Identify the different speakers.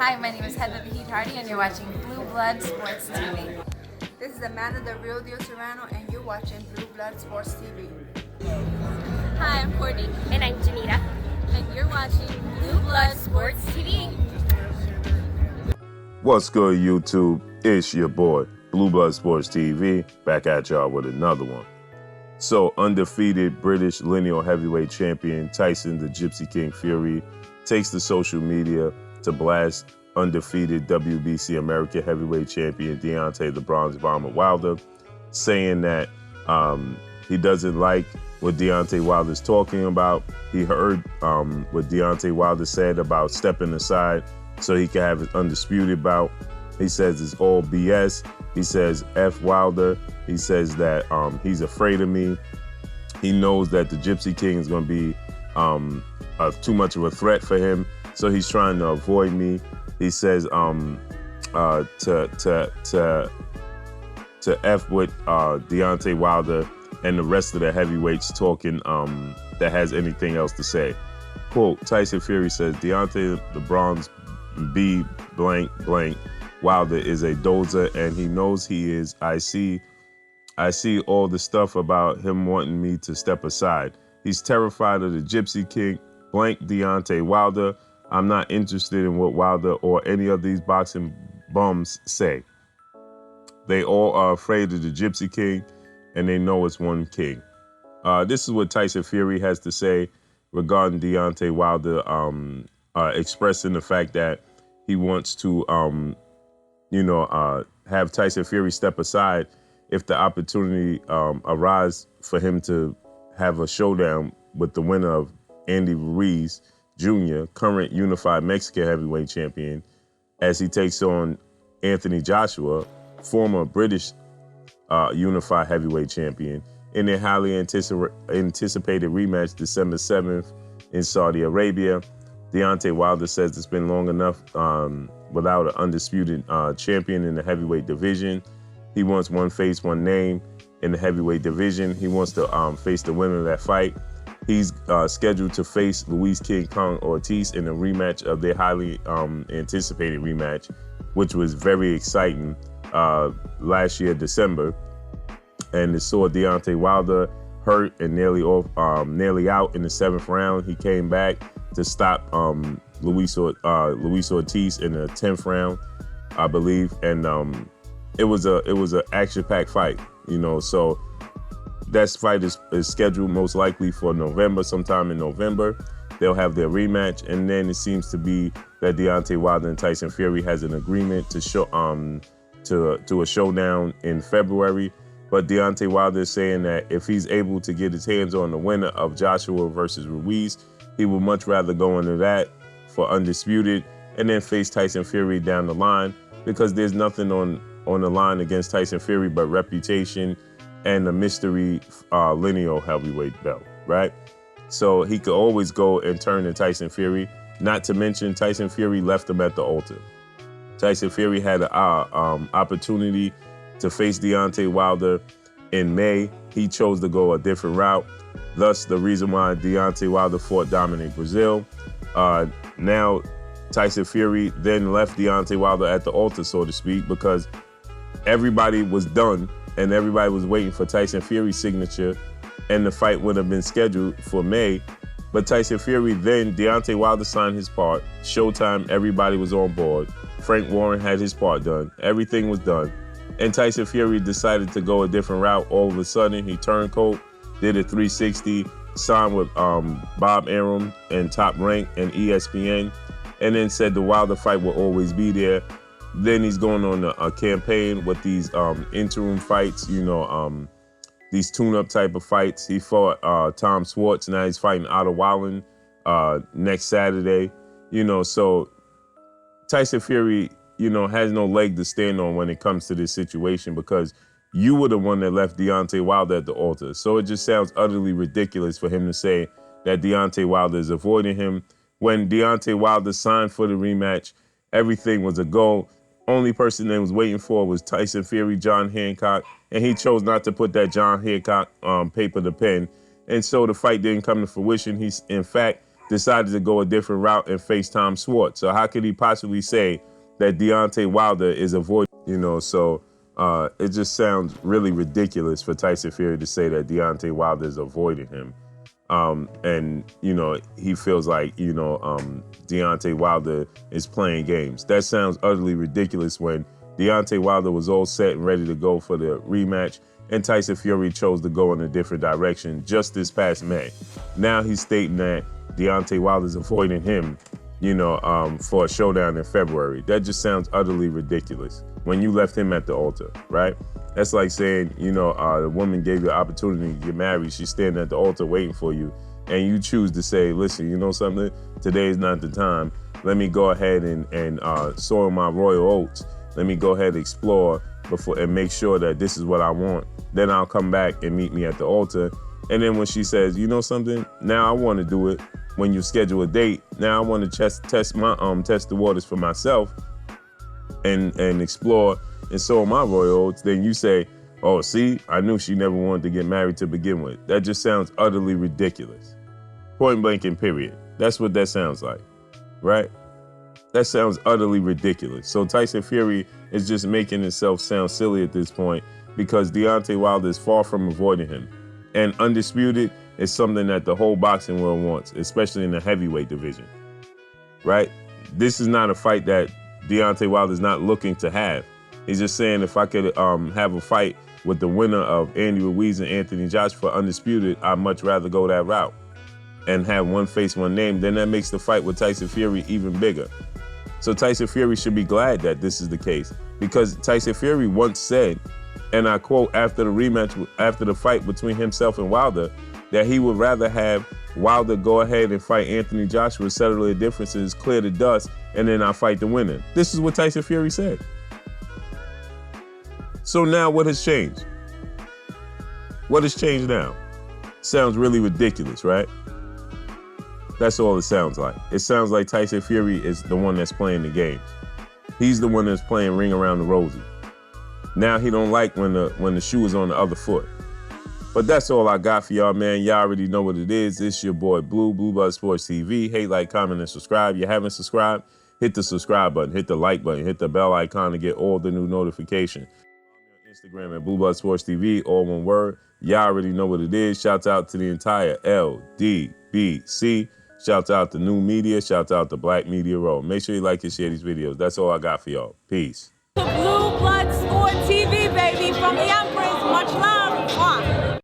Speaker 1: Hi, my name is Heather the Heat Hardy, and you're watching Blue Blood Sports TV.
Speaker 2: This is Amanda the Real Deal Serrano, and you're watching Blue Blood Sports TV.
Speaker 3: Hi, I'm Courtney.
Speaker 4: And I'm Janita.
Speaker 3: And you're watching Blue Blood Sports TV.
Speaker 5: What's good, YouTube? It's your boy, Blue Blood Sports TV, back at y'all with another one. So, undefeated British lineal heavyweight champion Tyson the Gypsy King Fury takes to social media to blast undefeated WBC American heavyweight champion Deontay the Bronze Bomber Wilder, saying that he doesn't like what Deontay Wilder's talking about. He heard what Deontay Wilder said about stepping aside so he can have his undisputed bout. He says it's all BS. He says F Wilder. He says that he's afraid of me. He knows that the Gypsy King is going to be too much of a threat for him, so he's trying to avoid me. He says to F with Deontay Wilder and the rest of the heavyweights talking that has anything else to say. Quote, Tyson Fury says, Deontay the Bronze B blank blank Wilder is a dozer, and he knows he is. I see all the stuff about him wanting me to step aside. He's terrified of the Gypsy King, blank Deontay Wilder. I'm not interested in what Wilder or any of these boxing bums say. They all are afraid of the Gypsy King, and they know it's one king. This is what Tyson Fury has to say regarding Deontay Wilder, expressing the fact that he wants to, have Tyson Fury step aside if the opportunity arises for him to have a showdown with the winner of Andy Ruiz Jr., current unified Mexican heavyweight champion, as he takes on Anthony Joshua, former British unified heavyweight champion, in a highly anticipated rematch December 7th in Saudi Arabia. Deontay Wilder says it's been long enough without an undisputed champion in the heavyweight division. He wants one face, one name in the heavyweight division. He wants to face the winner of that fight. He's scheduled to face Luis King Kong Ortiz in a rematch of their highly anticipated rematch, which was very exciting last year, December. And it saw Deontay Wilder hurt and nearly out in the 7th round. He came back to stop Luis Ortiz in the 10th round, I believe. And it was an action-packed fight, so that fight is scheduled most likely for November, sometime in November. They'll have their rematch, and then it seems to be that Deontay Wilder and Tyson Fury has an agreement to a showdown in February. But Deontay Wilder is saying that if he's able to get his hands on the winner of Joshua versus Ruiz, he would much rather go into that for undisputed and then face Tyson Fury down the line, because there's nothing on the line against Tyson Fury but reputation and the mystery lineal heavyweight belt, right? So he could always go and turn to Tyson Fury. Not to mention, Tyson Fury left him at the altar. Tyson Fury had an opportunity to face Deontay Wilder in May. He chose to go a different route. Thus, the reason why Deontay Wilder fought Dominic Brazil. Now, Tyson Fury then left Deontay Wilder at the altar, so to speak, because everybody was done and everybody was waiting for Tyson Fury's signature, and the fight would have been scheduled for May. But Tyson Fury, then Deontay Wilder signed his part. Showtime, everybody was on board. Frank Warren had his part done. Everything was done. And Tyson Fury decided to go a different route. All of a sudden, he turned coat, did a 360, signed with Bob Arum and Top Rank and ESPN, and then said the Wilder fight will always be there. Then he's going on a campaign with these interim fights, these tune-up type of fights. He fought Tom Schwartz. Now he's fighting Otto Wallen next Saturday. So Tyson Fury, has no leg to stand on when it comes to this situation, because you were the one that left Deontay Wilder at the altar. So it just sounds utterly ridiculous for him to say that Deontay Wilder is avoiding him. When Deontay Wilder signed for the rematch, everything was a go. Only person that was waiting for was Tyson Fury, John Hancock, and he chose not to put that John Hancock paper to pen. And so the fight didn't come to fruition. In fact, decided to go a different route and face Tom Schwartz. So how could he possibly say that Deontay Wilder is avoiding, so it just sounds really ridiculous for Tyson Fury to say that Deontay Wilder is avoiding him. And he feels like, Deontay Wilder is playing games. That sounds utterly ridiculous when Deontay Wilder was all set and ready to go for the rematch, and Tyson Fury chose to go in a different direction just this past May. Now he's stating that Deontay Wilder's avoiding him, for a showdown in February. That just sounds utterly ridiculous when you left him at the altar, right? That's like saying, the woman gave you the opportunity to get married. She's standing at the altar waiting for you, and you choose to say, listen, you know something? Today is not the time. Let me go ahead and soil my royal oats. Let me go ahead and explore and make sure that this is what I want. Then I'll come back and meet me at the altar. And then when she says, you know something? Now I want to do it. When you schedule a date, now I want to test the waters for myself and explore and sow my royal oats. Then you say, oh, see, I knew she never wanted to get married to begin with. That just sounds utterly ridiculous. Point blank and period. That's what that sounds like, right? That sounds utterly ridiculous. So Tyson Fury is just making himself sound silly at this point because Deontay Wilder is far from avoiding him. And undisputed is something that the whole boxing world wants, especially in the heavyweight division, right? This is not a fight that Deontay Wilder is not looking to have. He's just saying if I could have a fight with the winner of Andy Ruiz and Anthony Joshua for undisputed, I'd much rather go that route and have one face, one name. Then that makes the fight with Tyson Fury even bigger. So Tyson Fury should be glad that this is the case because Tyson Fury once said, and I quote, after the rematch, after the fight between himself and Wilder, that he would rather have Wilder go ahead and fight Anthony Joshua, settle their differences, clear the dust, and then I fight the winner. This is what Tyson Fury said. So now what has changed? What has changed now? Sounds really ridiculous, right? That's all it sounds like. It sounds like Tyson Fury is the one that's playing the games. He's the one that's playing ring around the rosy. Now he don't like when the shoe is on the other foot. But that's all I got for y'all, man. Y'all already know what it is. It's your boy Blue Blood Sports TV. Hate, like, comment, and subscribe. You haven't subscribed? Hit the subscribe button, hit the like button, hit the bell icon to get all the new notifications. Instagram at Blue Blood Sports TV, all one word. Y'all already know what it is. Shouts out to the entire LDBC. Shouts out to New Media. Shouts out to Black Media Row. Make sure you like and share these videos. That's all I got for y'all. Peace.
Speaker 3: Blue Blood Sport TV, baby, from the Empress. Much love.